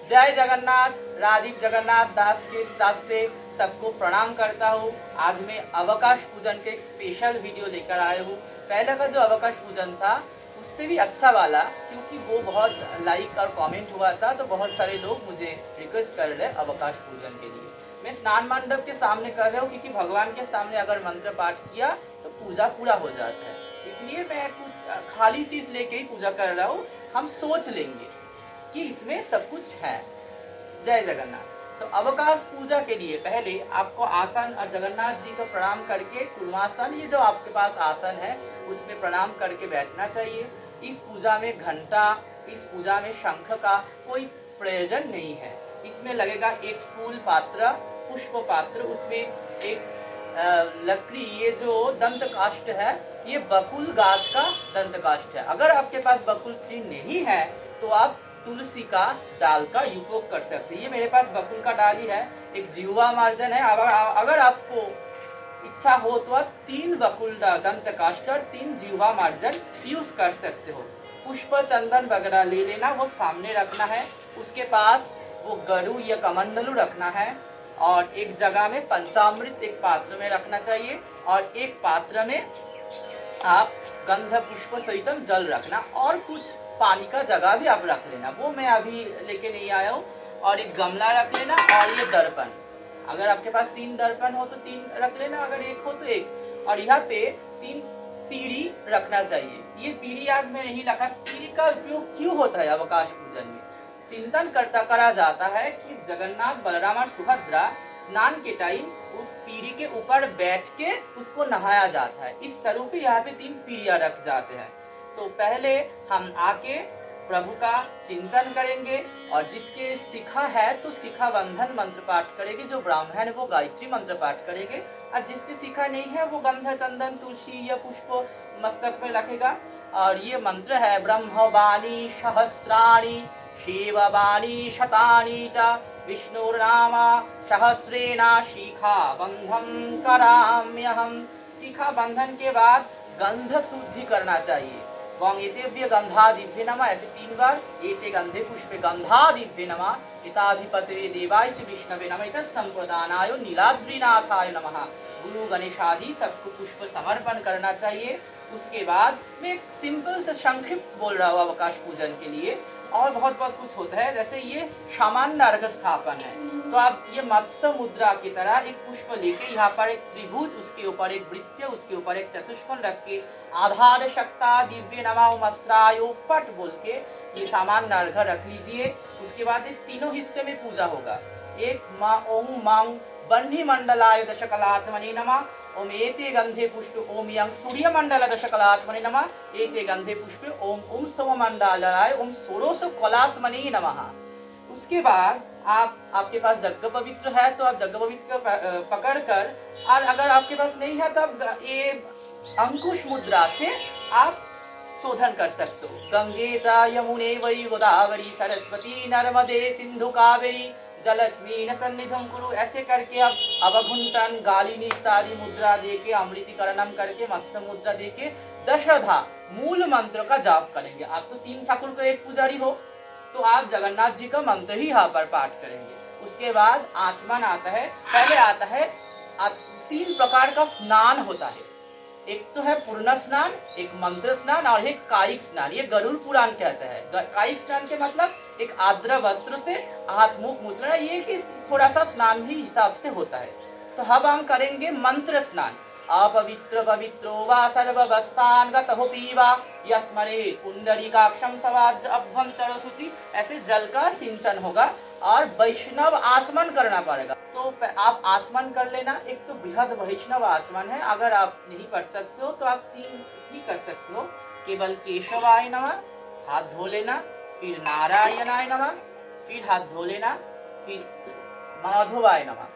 जय जगन्नाथ। राजीव जगन्नाथ दास के दास से सबको प्रणाम करता हूँ। आज मैं अवकाश पूजन के एक स्पेशल वीडियो लेकर आया हूँ। पहले का जो अवकाश पूजन था उससे भी अच्छा वाला, क्योंकि वो बहुत लाइक और कमेंट हुआ था, तो बहुत सारे लोग मुझे रिक्वेस्ट कर रहे अवकाश पूजन के लिए। मैं स्नान मंडप के सामने कर रहा हूँ, क्योंकि भगवान के सामने अगर मंत्र पाठ किया तो पूजा पूरा हो जाता है। इसलिए मैं कुछ खाली चीज़ लेके ही पूजा कर रहा हूँ। हम सोच लेंगे कि इसमें सब कुछ है। जय जगन्नाथ। तो अवकाश पूजा के लिए पहले आपको आसन और जगन्नाथ जी को प्रणाम करके कुर्मासन, ये जो आपके पास आसन है उसमें प्रणाम करके बैठना चाहिए। इस पूजा में घंटा, इस पूजा में शंख का कोई प्रयोजन नहीं है। इसमें लगेगा एक फूल पात्र, पुष्प पात्र, उसमें एक लकड़ी, ये जो दंत काष्ठ है ये बकुल गाछ का दंत काष्ठ है। अगर आपके पास बकुल ट्री नहीं है तो आप तुलसी का डाल का उपयोग कर सकते हैं। ये मेरे पास बकुल का डाल ही है। एक जीवा मार्जन है। अगर आपको इच्छा हो तो आप 3 बकुल दंत काष्ठ और 3 जीवा मार्जन यूज कर सकते हो। पुष्प चंदन वगैरह ले लेना, वो सामने रखना है। उसके पास वो गरु या कमंडलू रखना है, और एक जगह में पंचामृत एक पात्र में रखना चाहिए, और एक पात्र में आप गंध पुष्प सहित जल रखना, और कुछ पानी का जगह भी आप रख लेना, वो मैं अभी लेके नहीं आया हूँ। और एक गमला रख लेना, और ये दर्पण, अगर आपके पास 3 दर्पण हो तो 3 रख लेना, अगर 1 हो तो 1। और यहाँ पे 3 पीढ़ी रखना चाहिए। ये पीढ़ी आज मैं नहीं रखा। पीढ़ी का उपयोग क्यों होता है अवकाश पूजन में? चिंतन करता करा जाता है कि जगन्नाथ, बलराम और सुभद्रा स्नान के टाइम उस पीढ़ी के ऊपर बैठ के उसको नहाया जाता है। इस स्वरूप यहाँ पे 3 पीढ़ियां रख जाते हैं। तो पहले हम आके प्रभु का चिंतन करेंगे, और जिसके शिखा है तो शिखा बंधन मंत्र पाठ करेंगे। जो ब्राह्मण है वो गायत्री मंत्र पाठ करेंगे, और जिसके शिखा नहीं है वो गंध चंदन तुलसी या पुष्प मस्तक में रखेगा। और ये मंत्र है ब्रह्मवाणी सहस्राणि शिववाणी शतानि च विष्णुर्नाम सहस्रेण शिखा बंधन कराम्यहम्। शिखा बंधन के बाद गंध शुद्धि करना चाहिए। वं एतेभ्य गंधादिभ्य नमः, ऐसे 3 बार। एते गंधे पुष्पे गंधादिभ्य नमः, हिताधिपतये देवाय श्री विष्णवे नमः, इतः संप्रदानाय नीलाद्रिनाथाय नमः। गुरु गणेश आदि सबको पुष्प समर्पण करना चाहिए। उसके बाद मैं एक सिंपल से संक्षिप्त बोल रहा हूँ अवकाश पूजन के लिए, और बहुत कुछ होता है। जैसे ये सामान्य अर्घ स्थापन है, तो आप ये मत्स्य मुद्रा की तरह एक पुष्प लेके यहाँ पर एक त्रिभुज, उसके ऊपर एक वृत्त, उसके ऊपर एक चतुष्कोण रख के आधार शक्ता दिव्य नमः मस्त्रायो फट बोल के ये सामान्य अर्घ रख लीजिए। उसके बाद ये तीनों हिस्से में पूजा होगा। एक माँ ओम मांग बन्ही मंडलाय दशकलात्मने नमः, ओम एते गंधे पुष्प ओम यं सूर्य मंडल दशकलात्मने नमः, एते गंधे पुष्प ओम ओम सोममंडलाय ओम षोडश कलात्मने नमः। उसके बाद आपके पास जग पवित्र है तो आप जग पवित्र पकड़ कर, और अगर आपके पास नहीं है तो आप ये अंकुश मुद्रा से आप शोधन कर सकते हो। गंगे च यमुने वै गोदावरी सरस्वती नर्मदे सिंधु कावेरी जलस्मिन सन्निधम कुरु, ऐसे करके आप अवघुंटन गालिनी इत्यादि मुद्रा देके, अमृतिकरणम करके, मत्स्य मुद्रा देके दशधा मूल मंत्र का जाप करेंगे। आप तो 3 ठाकुर को एक पुजारी हो, तो आप जगन्नाथ जी का मंत्र ही यहाँ पर पाठ करेंगे। उसके बाद आचमन आता है। पहले आता है 3 प्रकार का स्नान होता है। एक तो है पूर्ण स्नान, एक मंत्र स्नान, और एक कायिक स्नान। ये गरुड़ पुराण कहता है। कायिक स्नान के मतलब एक आर्द्र वस्त्र से हाथ मुख मुद्रा, ये कि थोड़ा सा स्नान भी हिसाब से होता है। तो अब हम करेंगे मंत्र स्नान। अपवित्र पवित्रो वा सर्ववस्थान गतः पीवा यस्मरे पुंडरीकाक्षं सवाज अभ्यंतर शुचि, ऐसे जल का सिंचन होगा, और वैष्णव आचमन करना पड़ेगा। तो आप आचमन कर लेना। एक तो बृहद वैष्णव आचमन है, अगर आप नहीं कर सकते हो तो आप 3 ही कर सकते हो। केवल केशवाय नमः, हाथ धो लेना, फिर नारायणाय नमः, फिर हाथ धो लेना, फिर माधवाय नमः।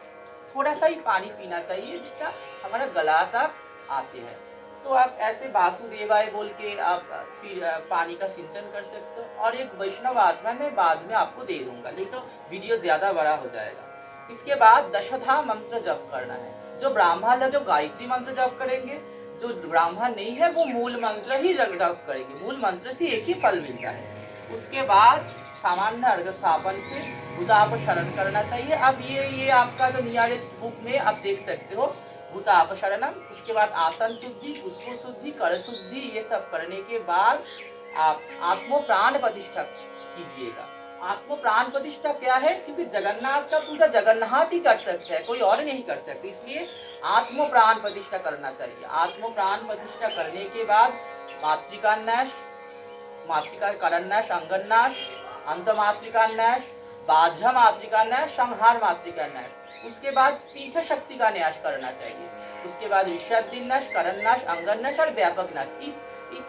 थोड़ा सा ही पानी पीना चाहिए जितना हमारा गला तक आते हैं। तो आप ऐसे वासुदेवाय बोल के आप फिर पानी का सिंचन कर सकते हो। और एक वैष्णव आचमन मैं बाद में आपको दे दूंगा, लेकिन तो वीडियो ज्यादा बड़ा हो जाएगा। इसके बाद दशधा मंत्र जप करना है। जो ब्राह्मण है जो गायत्री मंत्र जप करेंगे, जो ब्राह्मण नहीं है वो मूल मंत्र ही जप करेंगे। मूल मंत्र से एक ही फल मिलता है। उसके बाद सामान्य अर्घ स्थापन से भूतापशरण करना चाहिए। अब ये आपका जो नियरेस्ट बुक में आप देख सकते हो भूतापशरणम। उसके बाद आसन शुद्धि, पुष्प शुद्धि, कर शुद्धि, ये सब करने के बाद आप आत्मो प्राण प्रतिष्ठा कीजिएगा। आत्मो प्राण प्रतिष्ठा क्या है? क्योंकि जगन्नाथ का पूजा जगन्नाथ ही कर सकते हैं, कोई और नहीं कर सकते, इसलिए आत्मो प्राण प्रतिष्ठा करना चाहिए। आत्मो प्राण प्रतिष्ठा करने के बाद मातृका न्यास, मातृका करन्यास, अंगन्यास, अंत मातृका न्यास, बाह्य मातृका न्यास, संहार मातृका न्यास। उसके बाद पीठ शक्ति का न्यास करना चाहिए। उसके बाद ऋषभ न्यास, करन्यास, अंगन्यास और व्यापक न्यास।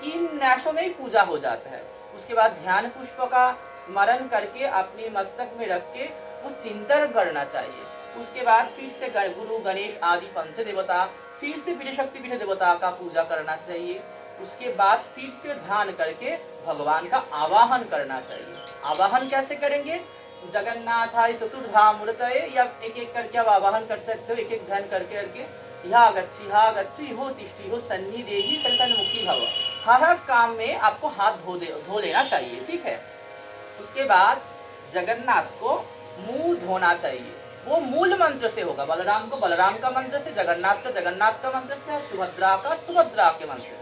इन न्यासों में ही पूजा हो जाता है। उसके बाद ध्यान पुष्प का स्मरण करके अपने मस्तक में रख के वो चिंतन करना चाहिए। उसके बाद फिर से गुरु गणेश आदि पंच देवता, फिर से पीठ शक्ति पीठ देवता का पूजा करना चाहिए। उसके बाद फिर से ध्यान करके भगवान का आवाहन करना चाहिए। आवाहन कैसे करेंगे? जगन्नाथाय चतुर्धाम मूर्तये, या एक एक करके आप आवाहन कर सकते हो, एक एक ध्यान करके करके। हा गच्छी हो तिष्ठी हो सन्नी देही सन्मुखी भव। हर काम में आपको हाथ धो लेना चाहिए, ठीक है। उसके बाद जगन्नाथ को मुंह धोना चाहिए। वो मूल मंत्र से होगा। बलराम को बलराम का मंत्र से, जगन्नाथ का जगन्नाथ का मंत्र से, और सुभद्रा का सुभद्रा के मंत्र से।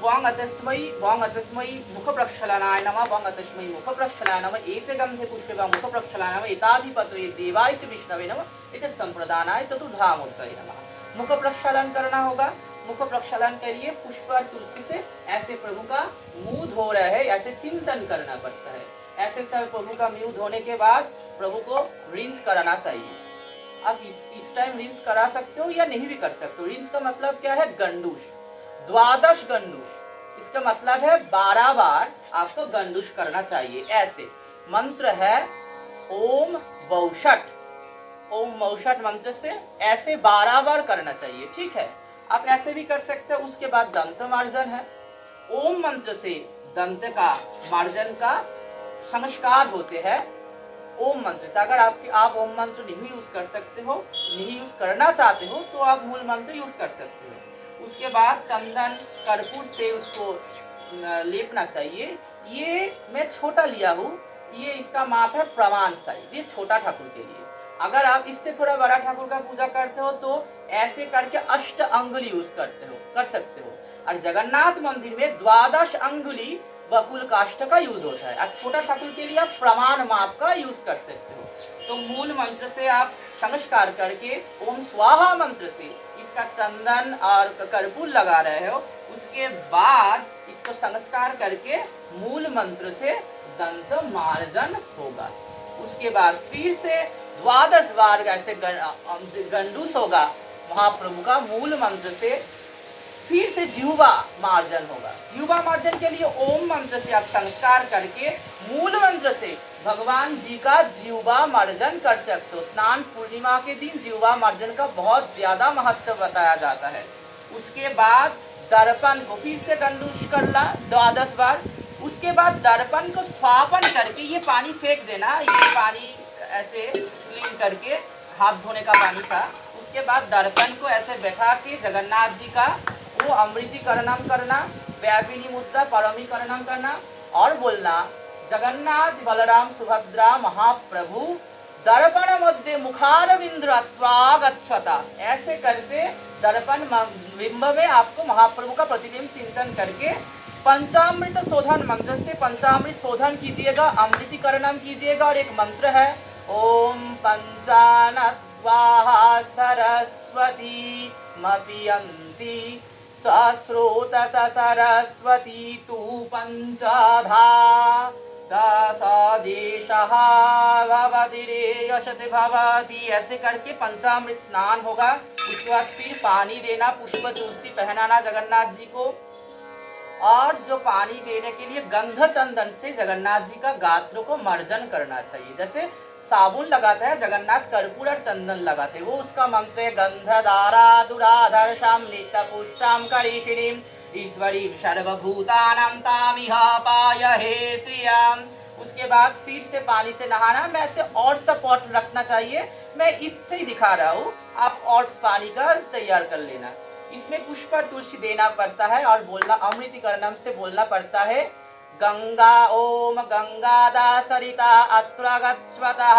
वांग अतस्मै मुख प्रक्षालनाय नमः, वांग अतस्मै मुख प्रक्षालनाय नमः, एते गंधे पुष्पे वा मुख प्रक्षालनाय नमः, एताधिपतये देवाय से विष्णवे नमः, एते संप्रदानाय चतुर्धामूर्तये नमः। मुख प्रक्षालन करना होगा। मुख प्रक्षालन के लिए पुष्प और तुलसी से ऐसे प्रभु का मुंह धो रहे हैं, ऐसे चिंतन करना पड़ता है। ऐसे सब प्रभु का मुंह धोने के बाद प्रभु को रिंस कराना चाहिए। आप इस टाइम रिंस करा सकते हो या नहीं भी कर सकते हो। रिंस का मतलब क्या है? गंडूश, द्वादश गंडूश। इसका मतलब है 12 बार आपको गंडूश करना चाहिए। ऐसे मंत्र है ओम वौषट, ओम वौषट मंत्र से ऐसे 12 बार करना चाहिए, ठीक है। आप ऐसे भी कर सकते हो। उसके बाद दंत मार्जन है। ओम मंत्र से दंत का मार्जन का संस्कार होते हैं ओम मंत्र से। अगर आप ओम मंत्र नहीं यूज कर सकते हो, नहीं यूज करना चाहते हो, तो आप मूल मंत्र यूज कर सकते हो। उसके बाद चंदन कर्पूर से उसको लेपना चाहिए। ये मैं छोटा लिया हूँ, ये इसका माप है प्रमाण साइज, ये छोटा ठाकुर के लिए। अगर आप इससे थोड़ा बड़ा ठाकुर का पूजा करते हो तो ऐसे करके अष्ट अंगुली यूज कर सकते हो। और जगन्नाथ मंदिर में 12 अंगुली बकुल काष्ठ का यूज होता है। अब छोटा ठाकुर के लिए आप प्रमाण माप का यूज कर सकते हो। तो मूल मंत्र से आप संस्कार करके ओम स्वाहा मंत्र से इसका चंदन और कर्पूर लगा रहे हो। उसके बाद इसको संस्कार करके मूल मंत्र से दंत मार्जन होगा। उसके बाद फिर से 12 बार ऐसे गंडूस होगा महाप्रभु का मूल मंत्र से। फिर से जिह्वा मार्जन होगा। जिह्वा मार्जन के लिए ओम मंत्र से आप संस्कार करके मूल मंत्र से भगवान जी का जिह्वा मार्जन कर सकते हो। स्नान पूर्णिमा के दिन जिह्वा मार्जन का बहुत ज्यादा महत्व बताया जाता है। उसके बाद दर्पण को फिर से गंडूस करना 12 बार। उसके बाद दर्पण को स्थापन करके ये पानी फेंक देना, ये पानी ऐसे क्लीन करके हाथ धोने का पानी था। उसके बाद दर्पण को ऐसे बैठा के जगन्नाथ जी का वो अमृतीकरणम करना, व्यापिनी मुद्रा परमीकरणम करना और बोलना जगन्नाथ बलराम सुभद्रा महाप्रभु दर्पण मध्य मुखारविंद गच्छता। ऐसे करके दर्पण बिंब में आपको महाप्रभु का प्रतिबिंब चिंतन करके पंचामृत शोधन मंत्र से पंचामृत शोधन कीजिएगा, अमृतीकरणम कीजिएगा। और एक मंत्र है ओम पंचानत्वाहा सरस्वती मपियन्ति सस्रोत सरस्वती तु पंचधा दशदेशः भवति यशते भवति। ऐसे करके पंचामृत स्नान होगा। उसके बाद फिर पानी देना, पुष्प तुलसी पहनाना जगन्नाथ जी को। और जो पानी देने के लिए गंध चंदन से जगन्नाथ जी का गात्र को मर्जन करना चाहिए। जैसे साबुन लगाता है जगन्नाथ, कर्पूर और चंदन लगाते हैं, वो उसका मंत्र है गंधधारा दुराधर्षाम नित्य पुष्टाम करीषिणीम ईश्वरी सर्वभूतानां तामिह पायहे श्रियाम। उसके बाद फिर से पानी से नहाना। मैं ऐसे और सपोर्ट रखना चाहिए, मैं इससे ही दिखा रहा हूँ, आप और पानी का तैयार कर लेना। इसमें पुष्प तुलसी देना पड़ता है और बोलना अमृतीकरणम से बोलना पड़ता है गंगा ओम गंगादा सरिता अत्र गच्छ्वतः,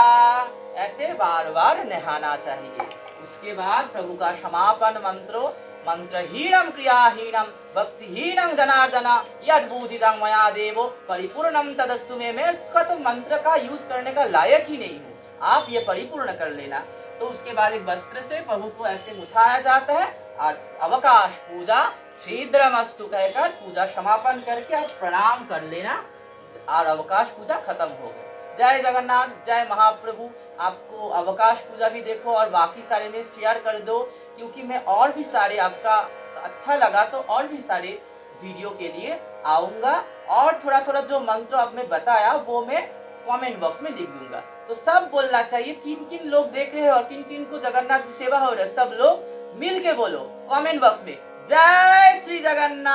ऐसे बार बार नहाना चाहिए। उसके बाद प्रभु का समापन मंत्रो मंत्रहीनम क्रियाहीनम भक्तिहीनम जनार्दन यद्बूझितं मया देवो परिपूर्णम तदस्तु में। मैं इसका तो मंत्र का यूज करने का लायक ही नहीं हूँ, आप ये परिपूर्ण कर लेना। तो उसके बाद एक वस्त्र से प्रभु को ऐसे मुछाया जाता है और अवकाश पूजा शीघ्रमस्तु कहकर पूजा समापन करके आप प्रणाम कर लेना और अवकाश पूजा खत्म हो गई। जय जगन्नाथ, जय महाप्रभु। आपको अवकाश पूजा भी देखो और बाकी सारे में शेयर कर दो, क्योंकि मैं और भी सारे, आपका अच्छा लगा तो और भी सारे वीडियो के लिए आऊँगा और थोड़ा थोड़ा जो मंत्र अब मैं बताया वो मैं कमेंट बॉक्स में लिख दूंगा। तो सब बोलना चाहिए, किन किन लोग देख रहे हैं और किन किन को जगन्नाथ की सेवा हो रहा है, सब लोग मिल के बोलो कमेंट बॉक्स में जय श्री जगन्नाथ।